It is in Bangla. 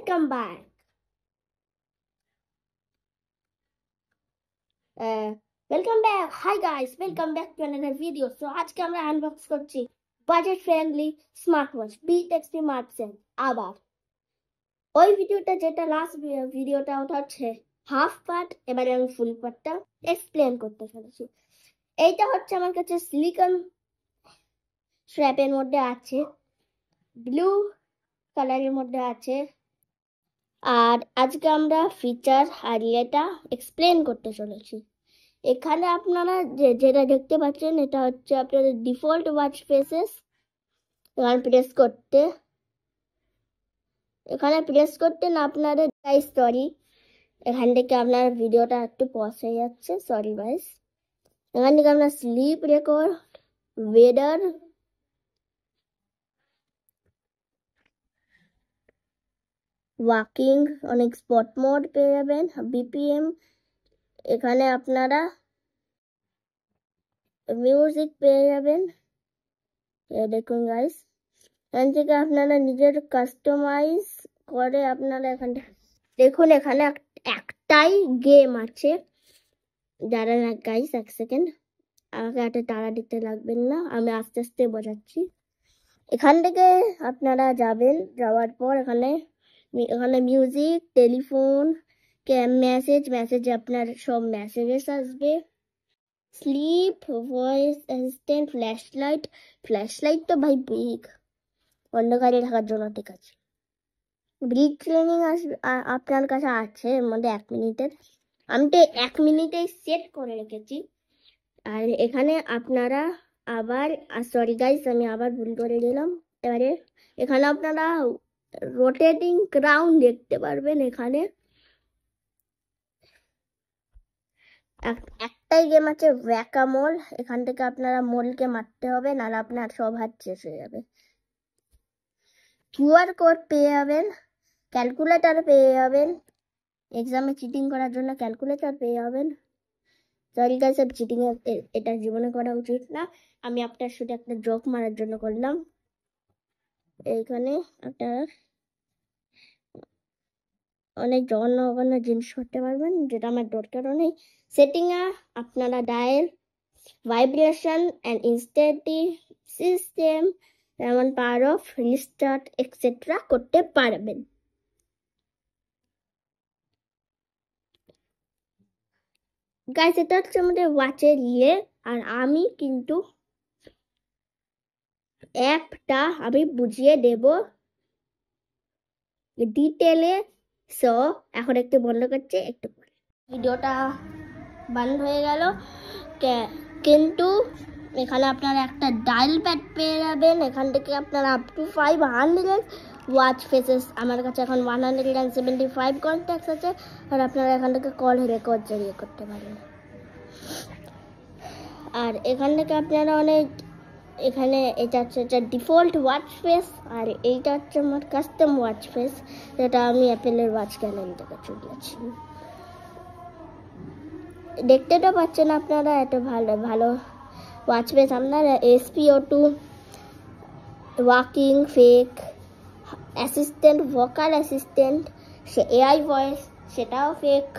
welcome back. Welcome back. Hi guys, welcome back to another video. So আজকে আমরা আনবক্স করছি budget friendly smartwatch Beat XP Smart Sense. আবার ওই ভিডিওটা যেটা লাস্ট ভিডিওটা ওটা হচ্ছে হাফ পার্ট, এবারে আমি ফুল পার্টটা এক্সপ্লেন করতে চলেছি। এইটা হচ্ছে আমার কাছে সিলিকন স্ট্র্যাপের মধ্যে আছে, ব্লু কালারের মধ্যে আছে। আর আজকে আমরা ফিচার আর এটা এক্সপ্লেন করতে চলেছি। এখানে আপনারা যেটা দেখতে পাচ্ছেন এটা হচ্ছে আপনাদের ডিফল্ট ওয়াচ ফেসেস। এখানে প্রেস করতে না আপনাদের সরি, এখান থেকে আপনার ভিডিওটা একটু পজ হয়ে যাচ্ছে, সরি গাইস। এখান থেকে আপনার স্লিপ রেকর্ড, ওয়েদার, ওয়াকিং, অনেক স্পট মোড পেয়ে যাবেন, বিপিএম, এখানে আপনারা মিউজিক পেয়ে যাবেন। দেখুন গাইস, এখান থেকে আপনারা নিজের কাস্টমাইজ করে আপনারা এখানে দেখুন, এখানে একটাই গেম আছে। দাঁড়ান না গাইস, এক সেকেন্ড, আমাকে একটা তাড়া দিতে লাগবেন না, আমি আস্তে আস্তে বোঝাচ্ছি। এখান থেকে আপনারা যাবেন, যাওয়ার পর এখানে মিউজিক, টেলিফোন, মেসেজে আপনার সব মেসেজেস আসবে, স্লিপ, ভয়েস অ্যাসিস্ট্যান্ট, ফ্ল্যাশলাইট তো ভাই বিগ, অন্ধকারে থাকার জন্য ঠিক আছে। ব্রিথ ট্রেনিং আপনার কাছে আছে এর মধ্যে 1 মিনিটের, আমি তো 1 মিনিটেই সেট করে রেখেছি। আর এখানে আপনারা আবার সরি গাইস, আমি আবার ভুল করে দিলাম। এবারে এখানে আপনারা রোটেটিং ক্রাউন দেখতে পারবেন। এখানে একটাই গেম আছে ওয়াকামোল, এখান থেকে আপনারা মোলকে মারতে হবে, নাহলে আপনার সব হাত শেষ হয়ে যাবে। কিউআর কোড পেয়ে যাবেন, ক্যালকুলেটর পেয়ে যাবেন, এক্সামে চিটিং করার জন্য ক্যালকুলেটর পেয়ে যাবেন। সরি গাইস, চিটিং এটা জীবনে করা উচিত না, আমি আপনার সাথে একটা জোক মারার জন্য করলাম। এইখানে আপনারা অনেক জঘন্য জিনিস করতে পারবেন, যেটা আমার দরকারও নেই। সেটিংয়ে আপনারা ডায়াল, ভাইব্রেশন অ্যান্ড ইনস্ট্যান্টি সিস্টেম, যেমন পাওয়ার অফ, রিস্টার্ট এক্সেট্রা করতে পারবেন। গাইস, এটা হচ্ছে আমাদের ওয়াচের আর আমি কিন্তু অ্যাপটা আমি বুঝিয়ে দেব ডিটেলে। সো এখন একটু বন্ধ করছে, একটু পরে ভিডিওটা বন্ধ হয়ে গেল। কিন্তু এখানে আপনারা একটা ডায়াল প্যাড পেয়ে যাবেন, এখান থেকে আপনারা আপ টু 500 ওয়াচ ফেসেস, আমার কাছে এখন 175 কন্ট্যাক্টস আছে, আর আপনারা এখান থেকে কল রেকর্ড জড়িয়ে করতে পারেন। আর এখান থেকে আপনারা এখানে এটা হচ্ছে ডিফল্ট ওয়াচ ফেস, আর এইটা হচ্ছে আমার কাস্টম ওয়াচ ফেস, যেটা আমি অ্যাপেলের ওয়াচ গ্যালারি থেকে চলিয়েছি। দেখতে তো পাচ্ছেন আপনারা, এত ভালো ওয়াচ ফেস। আপনারা SpO2, walking, fake assistant, vocal assistant, সে AI ভয়েস, সেটাও ফেক।